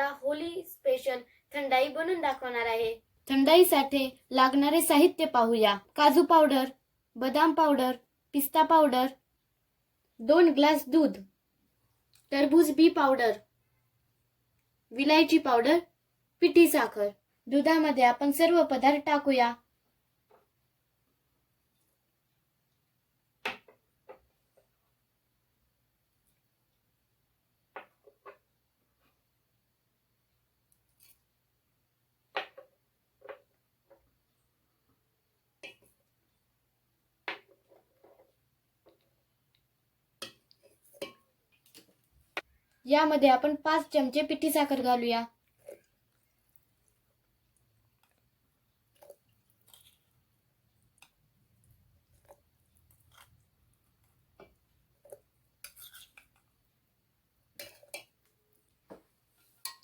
तुम्हाला Holy special thandai बनवून दाखवणार आहे। थंडाईसाठी लागणारे साहित्य पाहूया। काजू पावडर, बदाम पावडर, पिस्ता पावडर, 2 ग्लास दूध, टरबूज बी पावडर, विलायची पावडर, पिठी साखर। दुधामध्ये आपण सर्व पदार्थ टाकूया। यामध्ये आपण 5 चमचे पिठी साखर घालूया।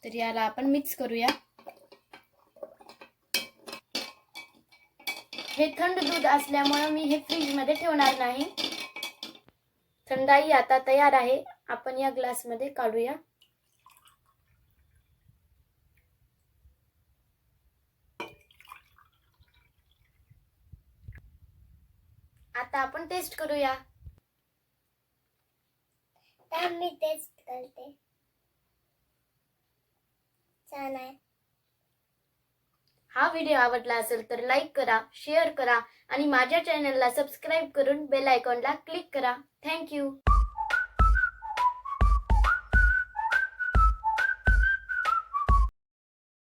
तर याला आपण मिक्स करूया। हे थंड दूध असल्यामुळे मी हे फ्रीज मध्ये ठेवणार नाही। थंडाई आता तयार आहे। आपण या ग्लास मध्ये काढूया। आता आपण टेस्ट करूया। मी टेस्ट करते। छान आहे। हा व्हिडिओ आवडला असेल तर लाईक करा, शेअर करा आणि माझ्या चॅनलला सबस्क्राइब करून बेल आयकॉनला क्लिक करा। Thank you.